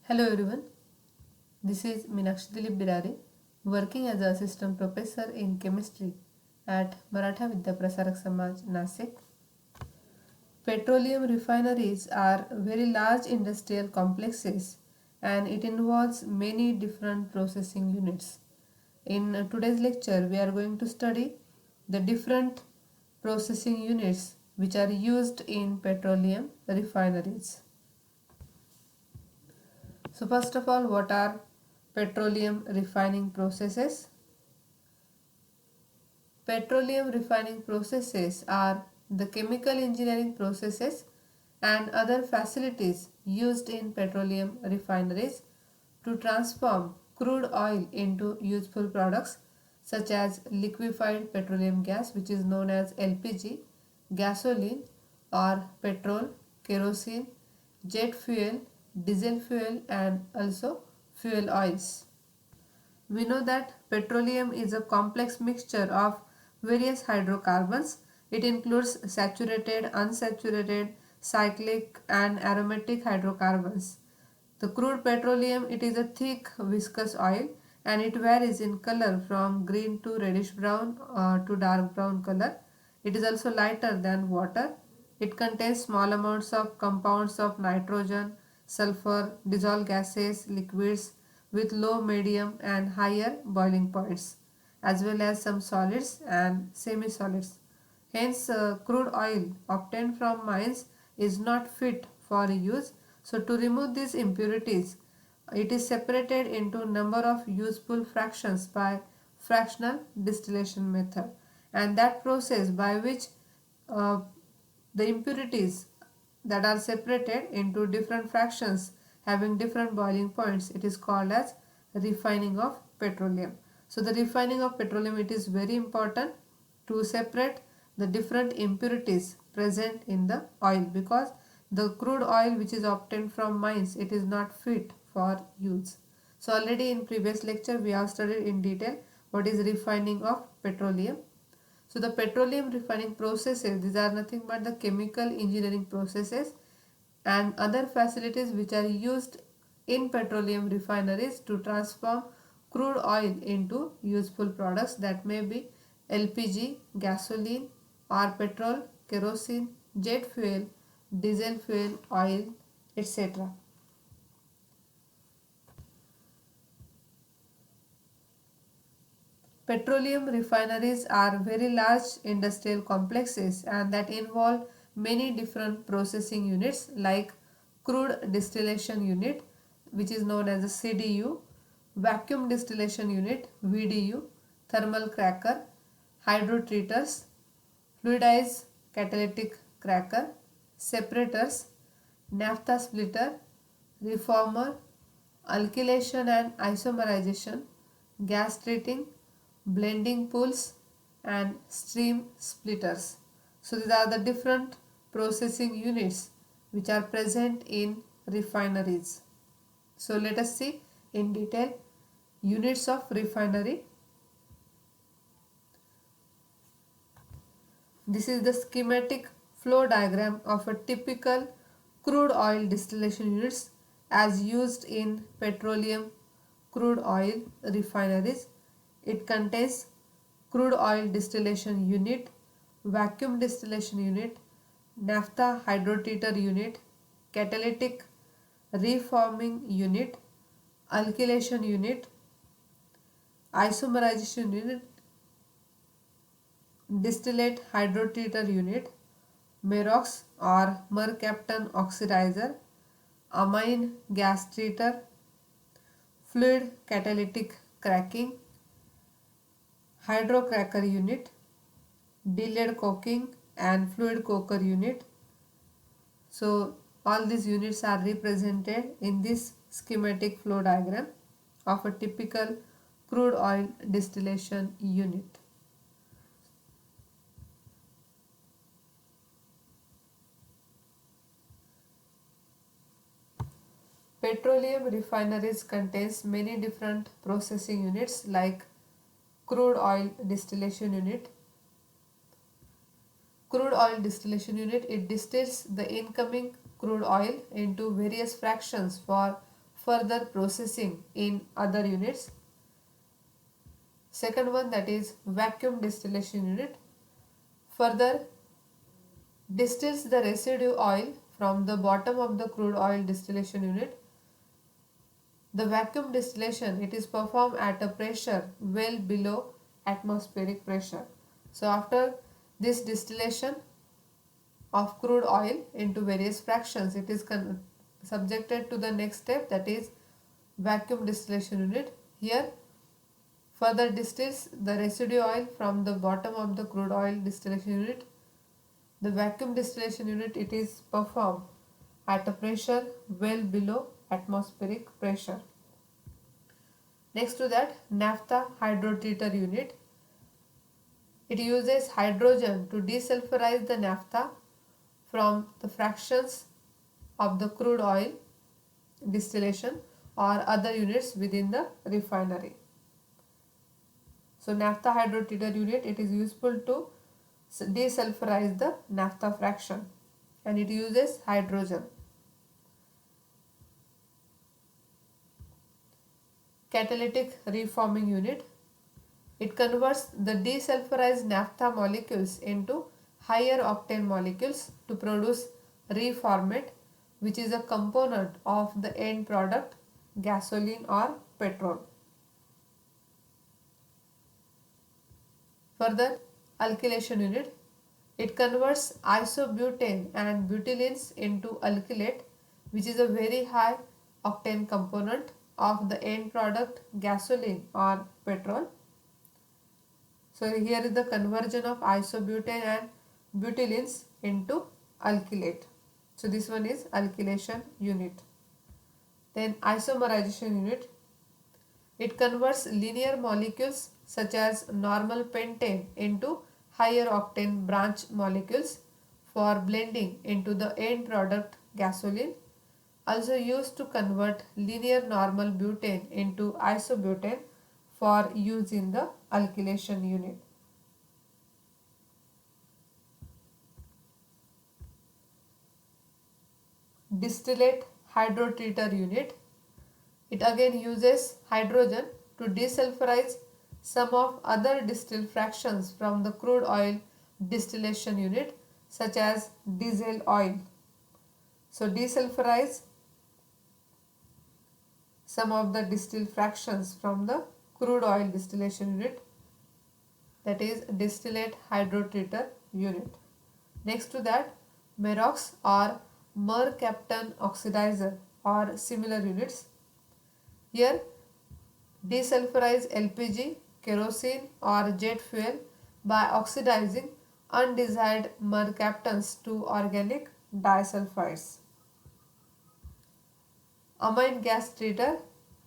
Hello everyone, this is Meenakshi Dilip Birari, working as a assistant professor in chemistry at Maratha Vidya Prasarak Samaj, Nasik. Petroleum refineries are very large industrial complexes and it involves many different processing units. In today's lecture, we are going to study the different processing units which are used in petroleum refineries. So first of all, what are petroleum refining processes? Petroleum refining processes are the chemical engineering processes and other facilities used in petroleum refineries to transform crude oil into useful products such as liquefied petroleum gas, which is known as LPG, gasoline or petrol, kerosene, jet fuel, diesel fuel and also fuel oils. We know that petroleum is a complex mixture of various hydrocarbons. It includes saturated, unsaturated, cyclic and aromatic hydrocarbons. The crude petroleum, it is a thick viscous oil and it varies in color from green to reddish brown to dark brown color. It is also lighter than water. It contains small amounts of compounds of nitrogen, sulfur, dissolved gases, liquids with low, medium and higher boiling points, as well as some solids and semi-solids. Hence, crude oil obtained from mines is not fit for use. So, to remove these impurities, it is separated into number of useful fractions by fractional distillation method, and that process by which uh, the impurities that are separated into different fractions having different boiling points, it is called as refining of petroleum. So the refining of petroleum, it is very important to separate the different impurities present in the oil, because the crude oil which is obtained from mines, it is not fit for use. So already in previous lecture we have studied in detail what is refining of petroleum. So the petroleum refining processes, these are nothing but the chemical engineering processes and other facilities which are used in petroleum refineries to transform crude oil into useful products, that may be LPG, gasoline or petrol, kerosene, jet fuel, diesel fuel, oil, etc. Petroleum refineries are very large industrial complexes and that involve many different processing units like crude distillation unit, which is known as a CDU, vacuum distillation unit VDU, thermal cracker, hydrotreaters, fluidized catalytic cracker, separators, naphtha splitter, reformer, alkylation and isomerization, gas treating, blending pools and stream splitters. So these are the different processing units which are present in refineries. So let us see in detail units of refinery. This is the schematic flow diagram of a typical crude oil distillation units as used in petroleum crude oil refineries. It contains crude oil distillation unit, vacuum distillation unit, naphtha hydrotreater unit, catalytic reforming unit, alkylation unit, isomerization unit, distillate hydrotreater unit, Merox or mercaptan oxidizer, amine gas treater, fluid catalytic cracking, hydrocracker unit, delayed coking and fluid coker unit. So all these units are represented in this schematic flow diagram of a typical crude oil distillation unit. Petroleum refineries contains many different processing units like crude oil distillation unit. Crude oil distillation unit, it distills the incoming crude oil into various fractions for further processing in other units. Second one, that is vacuum distillation unit, further distills the residue oil from the bottom of the crude oil distillation unit. The vacuum distillation, it is performed at a pressure well below atmospheric pressure. So after this distillation of crude oil into various fractions, it is subjected to the next step, that is vacuum distillation unit. Here further distills the residue oil from the bottom of the crude oil distillation unit. The vacuum distillation unit, it is performed at a pressure well below atmospheric pressure. Next to that, naphtha hydrotreater unit. It uses hydrogen to desulfurize the naphtha from the fractions of the crude oil distillation or other units within the refinery. So naphtha hydrotreater unit, it is useful to desulfurize the naphtha fraction and it uses hydrogen. Catalytic reforming unit. It converts the desulfurized naphtha molecules into higher octane molecules to produce reformate, which is a component of the end product gasoline or petrol. Further, alkylation unit. It converts isobutane and butylenes into alkylate, which is a very high octane component of the end product gasoline or petrol. So here is the conversion of isobutane and butylenes into alkylate. So this one is alkylation unit. Then isomerization unit. It converts linear molecules such as normal pentane into higher octane branch molecules for blending into the end product gasoline. Also used to convert linear normal butane into isobutane for use in the alkylation unit. Distillate hydrotreater unit. It again uses hydrogen to desulfurize some of other distilled fractions from the crude oil distillation unit such as diesel oil. So desulfurize some of the distilled fractions from the crude oil distillation unit, that is distillate hydrotreater unit. Next to that, Merox or mercaptan oxidizer or similar units. Here desulfurize LPG, kerosene or jet fuel by oxidizing undesired mercaptans to organic disulfides. Amine gas treater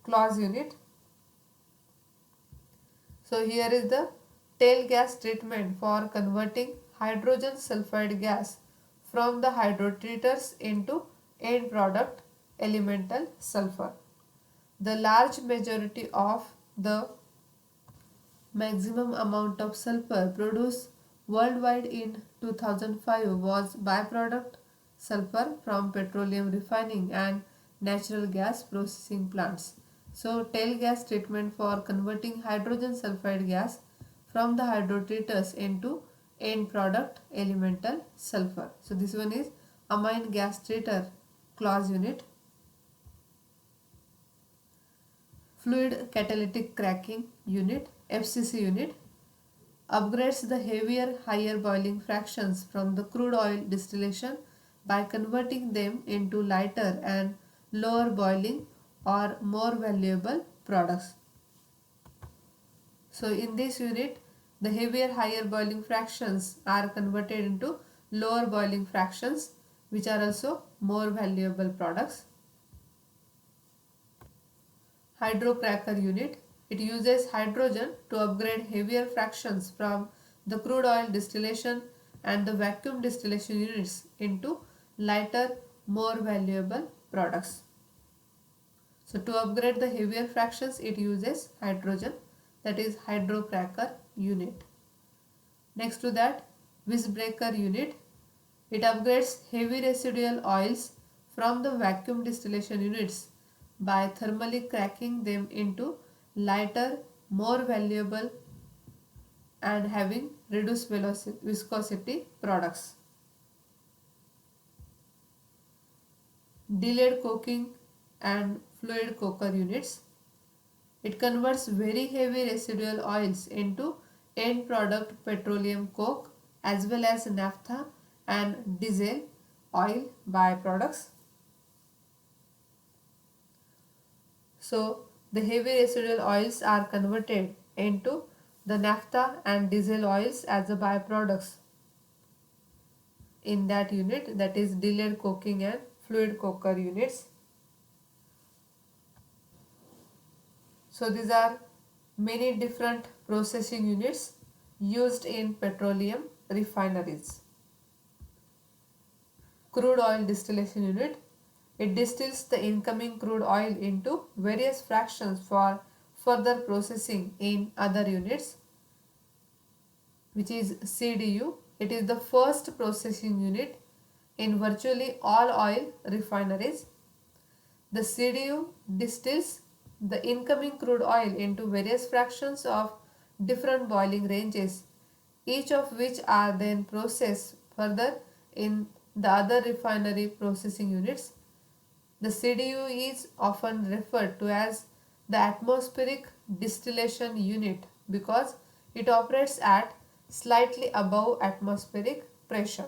clause unit. So here is the tail gas treatment for converting hydrogen sulfide gas from the hydrotreaters into end product elemental sulfur. The large majority of the maximum amount of sulfur produced worldwide in 2005 was byproduct sulfur from petroleum refining and natural gas processing plants. So tail gas treatment for converting hydrogen sulfide gas from the hydrotreaters into end product elemental sulfur. So this one is amine gas treater clause unit. Fluid catalytic cracking unit, FCC unit, upgrades the heavier higher boiling fractions from the crude oil distillation by converting them into lighter and lower boiling or more valuable products. So in this unit, the heavier higher boiling fractions are converted into lower boiling fractions, which are also more valuable products. Hydrocracker unit. It uses hydrogen to upgrade heavier fractions from the crude oil distillation and the vacuum distillation units into lighter, more valuable products. So to upgrade the heavier fractions, it uses hydrogen, that is hydrocracker unit. Next to that, visbreaker unit. It upgrades heavy residual oils from the vacuum distillation units by thermally cracking them into lighter, more valuable and having reduced viscosity products. Delayed coking and fluid coker units. It converts very heavy residual oils into end product petroleum coke as well as naphtha and diesel oil byproducts. So the heavy residual oils are converted into the naphtha and diesel oils as the byproducts in that unit, that is delayed coking and fluid coker units. So these are many different processing units used in petroleum refineries. Crude oil distillation unit. It distills the incoming crude oil into various fractions for further processing in other units, which is CDU. It is the first processing unit in virtually all oil refineries. The CDU distills the incoming crude oil into various fractions of different boiling ranges, each of which are then processed further in the other refinery processing units. The CDU is often referred to as the atmospheric distillation unit because it operates at slightly above atmospheric pressure.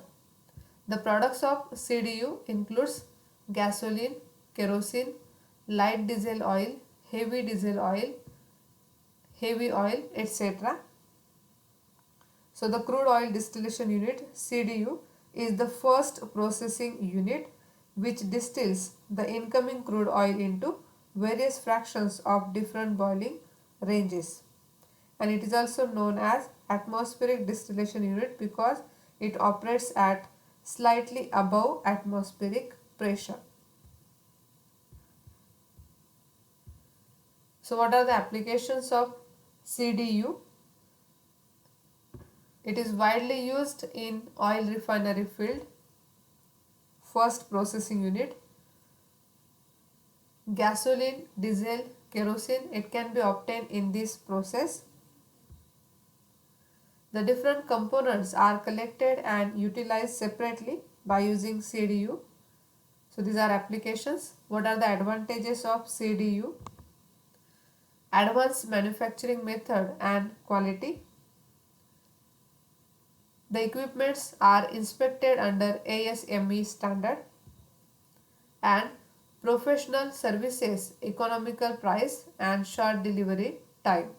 The products of CDU includes gasoline, kerosene, light diesel oil, heavy oil, etc. So the crude oil distillation unit CDU is the first processing unit which distills the incoming crude oil into various fractions of different boiling ranges, and it is also known as atmospheric distillation unit because it operates at slightly above atmospheric pressure. So what are the applications of CDU? It is widely used in oil refinery field, first processing unit. Gasoline, diesel, kerosene, it can be obtained in this process. The different components are collected and utilized separately by using CDU. So these are applications. What are the advantages of CDU? Advanced manufacturing method and quality. The equipments are inspected under ASME standard, and professional services, economical price and short delivery time.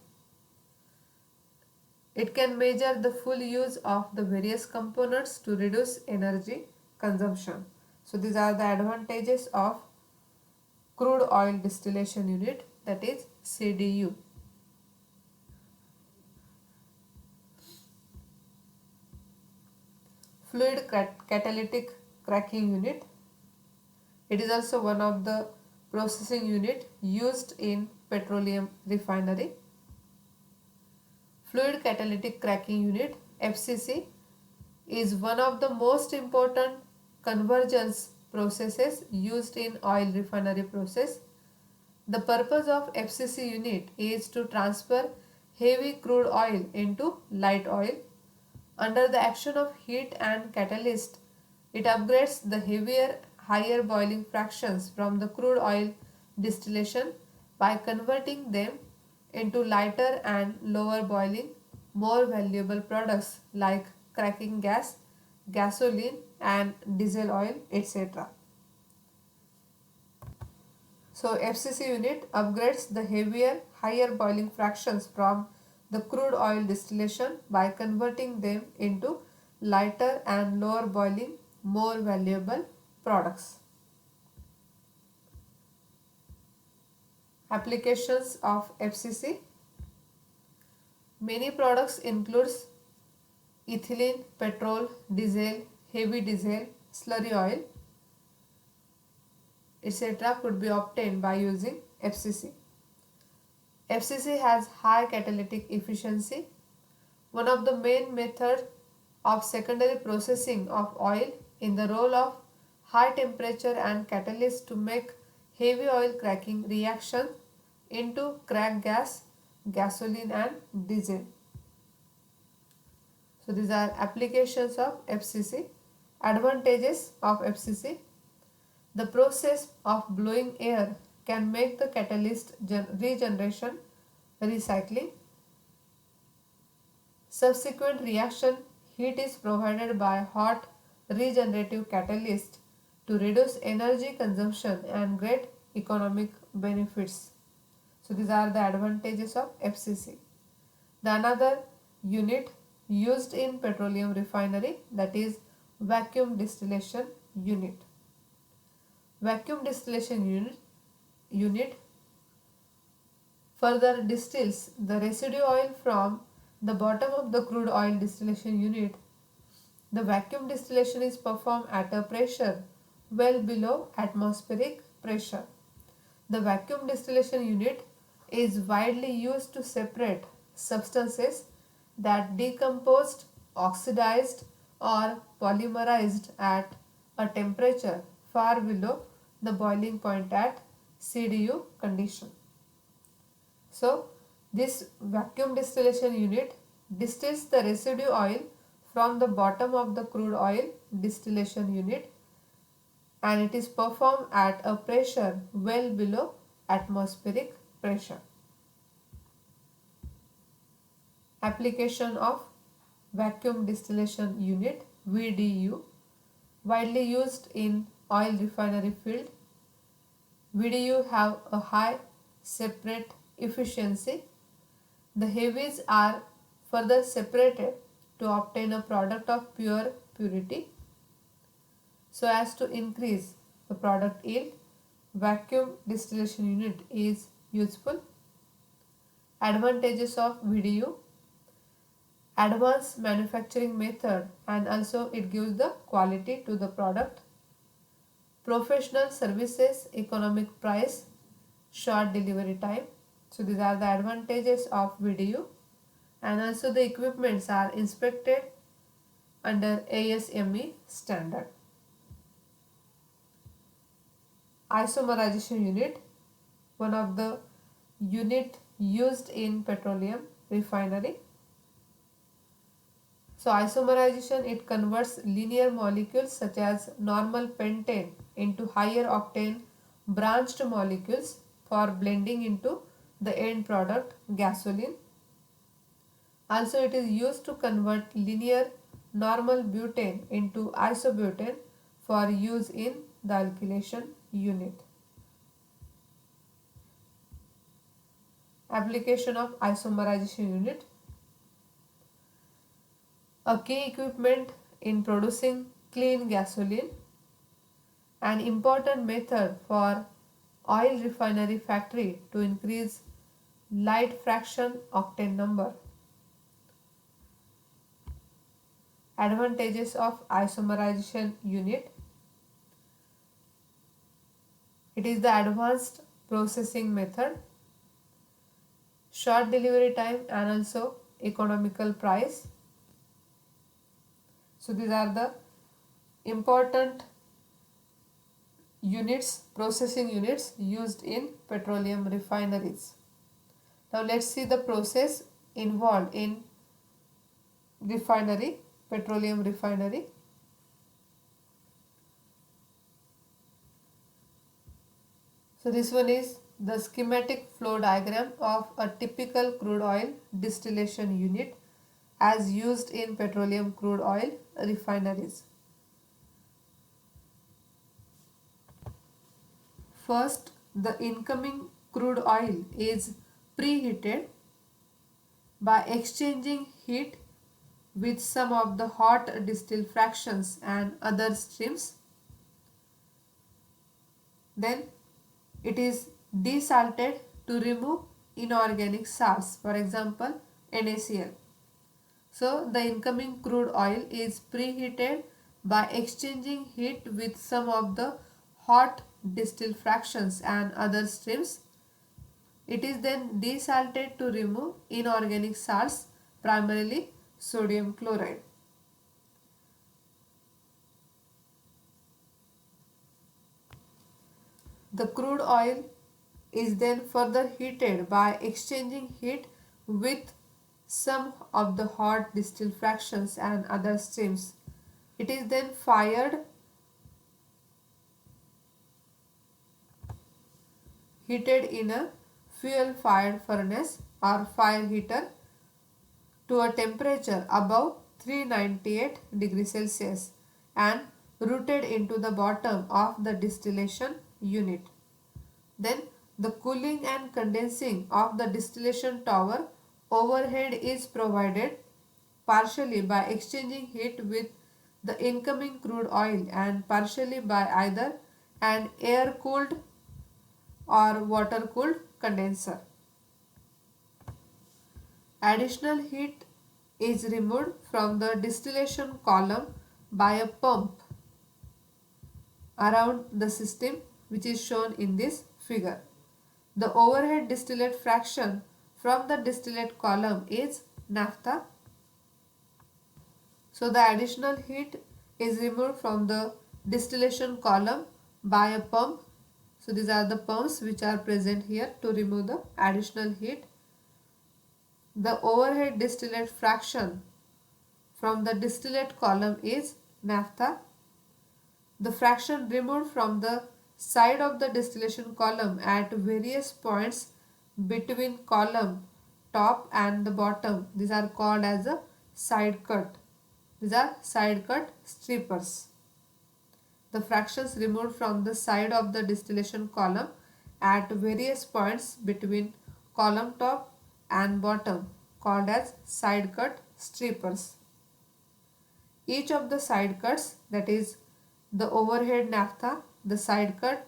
It can measure the full use of the various components to reduce energy consumption. So these are the advantages of crude oil distillation unit, that is CDU. Fluid catalytic cracking unit. It is also one of the processing unit used in petroleum refinery. Fluid catalytic cracking unit FCC is one of the most important convergence processes used in oil refinery process. The purpose of FCC unit is to transfer heavy crude oil into light oil. Under the action of heat and catalyst, it upgrades the heavier, higher boiling fractions from the crude oil distillation by converting them into lighter and lower boiling, more valuable products like cracking gas, gasoline and diesel oil, etc. So FCC unit upgrades the heavier, higher boiling fractions from the crude oil distillation by converting them into lighter and lower boiling, more valuable products. Applications of FCC. Many products includes ethylene, petrol, diesel, heavy diesel, slurry oil, etc. could be obtained by using FCC. FCC has high catalytic efficiency. One of the main methods of secondary processing of oil in the role of high temperature and catalyst to make heavy oil cracking reaction into crack gas, gasoline and diesel. So these are applications of FCC. Advantages of FCC. The process of blowing air can make the catalyst regeneration, recycling. Subsequent reaction heat is provided by hot regenerative catalyst to reduce energy consumption and great economic benefits. So these are the advantages of FCC. The another unit used in petroleum refinery, that is vacuum distillation unit. Vacuum distillation unit further distills the residue oil from the bottom of the crude oil distillation unit. The vacuum distillation is performed at a pressure well below atmospheric pressure. The vacuum distillation unit is widely used to separate substances that decomposed, oxidized or polymerized at a temperature far below the boiling point at CDU condition. So, this vacuum distillation unit distills the residue oil from the bottom of the crude oil distillation unit, and it is performed at a pressure well below atmospheric pressure. Application of vacuum distillation unit VDU, widely used in oil refinery field. VDU have a high separate efficiency. The heavies are further separated to obtain a product of pure purity. So as to increase the product yield, vacuum distillation unit is useful. Advantages of VDU: advanced manufacturing method, and also it gives the quality to the product. Professional services, economic price, short delivery time. So these are the advantages of VDU, and also the equipments are inspected under ASME standard. Isomerization unit, one of the unit used in petroleum refinery. So isomerization, it converts linear molecules such as normal pentane into higher octane branched molecules for blending into the end product gasoline. Also it is used to convert linear normal butane into isobutane for use in the alkylation unit. Application of isomerization unit. A key equipment in producing clean gasoline. An important method for oil refinery factory to increase light fraction octane number. Advantages of isomerization unit. It is the advanced processing method, short delivery time, and also economical price. So these are the important units, processing units used in petroleum refineries. Now let's see the process involved in refinery, petroleum refinery. So this one is the schematic flow diagram of a typical crude oil distillation unit as used in petroleum crude oil refineries. First, the incoming crude oil is preheated by exchanging heat with some of the hot distilled fractions and other streams. Then it is desalted to remove inorganic salts, for example NaCl. So the incoming crude oil is preheated by exchanging heat with some of the hot distilled fractions and other streams. It is then desalted to remove inorganic salts, primarily sodium chloride. The crude oil is then further heated by exchanging heat with some of the hot distilled fractions and other streams. It is then heated in a fuel fired furnace or fire heater to a temperature above 398 degrees Celsius and routed into the bottom of the distillation unit. Then the cooling and condensing of the distillation tower overhead is provided partially by exchanging heat with the incoming crude oil and partially by either an air cooled or water cooled condenser. Additional heat is removed from the distillation column by a pump around the system, which is shown in this figure. The overhead distillate fraction from the distillate column is naphtha. So the additional heat is removed from the distillation column by a pump. So these are the pumps which are present here to remove the additional heat. The overhead distillate fraction from the distillate column is naphtha. The fraction removed from the side of the distillation column at various points between column top and the bottom, these are called as a side cut. These are side cut strippers. The fractions removed from the side of the distillation column at various points between column top and bottom, called as side cut strippers. Each of the side cuts, that is the overhead naphtha, the side cut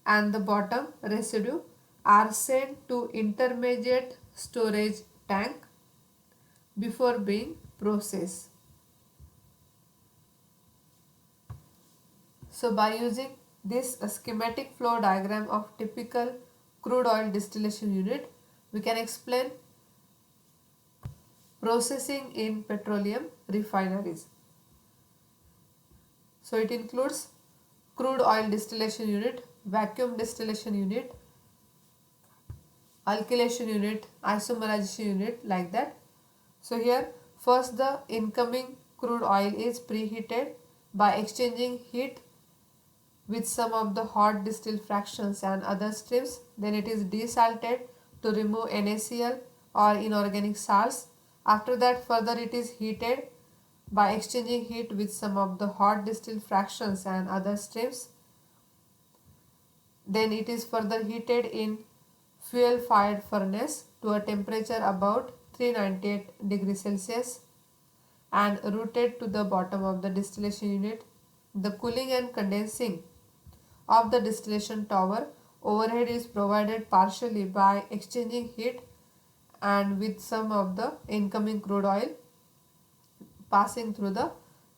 and the bottom residue, are sent to intermediate storage tank before being processed. So by using this schematic flow diagram of typical crude oil distillation unit, we can explain processing in petroleum refineries. So it includes crude oil distillation unit, vacuum distillation unit, alkylation unit, isomerization unit, like that. So here first the incoming crude oil is preheated by exchanging heat with some of the hot distilled fractions and other streams. Then it is desalted to remove NaCl or inorganic salts. After that further it is heated by exchanging heat with some of the hot distilled fractions and other streams. Then it is further heated in fuel fired furnace to a temperature about 398 degrees Celsius and routed to the bottom of the distillation unit. The cooling and condensing of the distillation tower overhead is provided partially by exchanging heat and with some of the incoming crude oil passing through the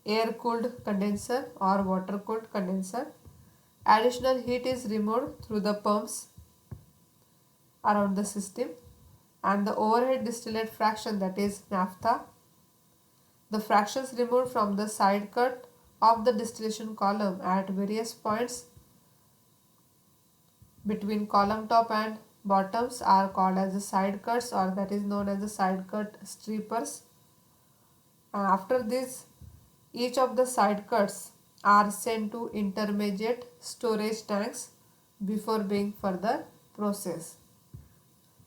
air cooled condenser or water cooled condenser. Additional heat is removed through the pumps around the system, and the overhead distillate fraction, that is naphtha. The fractions removed from the side cut of the distillation column at various points between column top and bottoms are called as the side cuts, or that is known as the side cut strippers. And after this, each of the side cuts are sent to intermediate storage tanks before being further processed.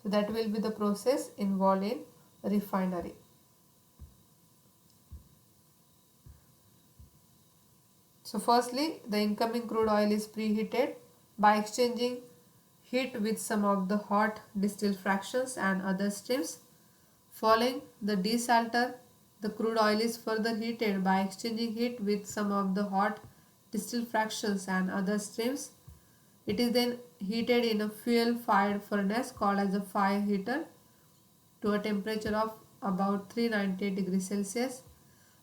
So that will be the process involved in refinery. So firstly, the incoming crude oil is preheated by exchanging heat with some of the hot distilled fractions and other streams. Following the desalter, the crude oil is further heated by exchanging heat with some of the hot distilled fractions and other streams. It is then heated in a fuel fired furnace called as a fire heater to a temperature of about 398 degrees Celsius.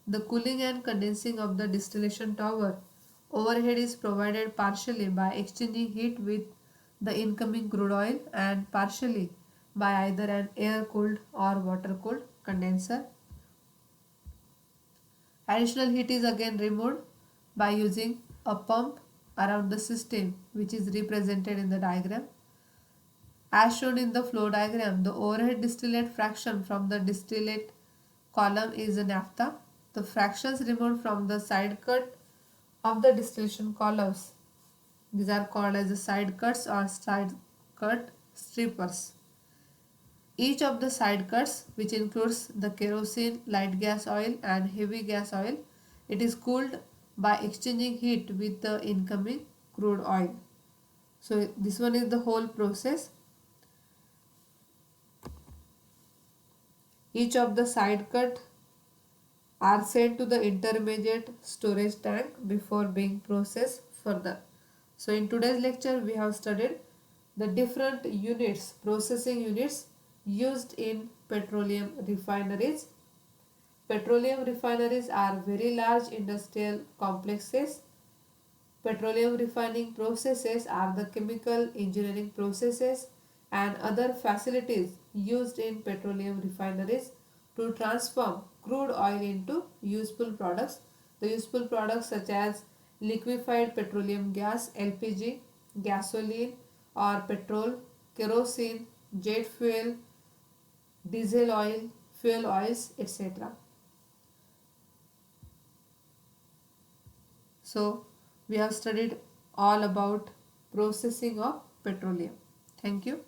The cooling and condensing of the distillation tower overhead is provided partially by exchanging heat with the incoming crude oil and partially by either an air cooled or water cooled condenser. Additional heat is again removed by using a pump around the system which is represented in the diagram. As shown in the flow diagram, the overhead distillate fraction from the distillate column is a naphtha. The fractions removed from the side cut of the distillation columns, these are called as the side cuts or side cut strippers. Each of the side cuts, which includes the kerosene, light gas oil and heavy gas oil, it is cooled by exchanging heat with the incoming crude oil. So this one is the whole process. Each of the side cut are sent to the intermediate storage tank before being processed further. So in today's lecture we have studied the different units, processing units used in petroleum refineries. Petroleum refineries are very large industrial complexes. Petroleum refining processes are the chemical engineering processes and other facilities used in petroleum refineries to transform crude oil into useful products. The useful products such as liquefied petroleum gas, LPG, gasoline or petrol, kerosene, jet fuel, diesel oil, fuel oils, etc. So, we have studied all about processing of petroleum. Thank you.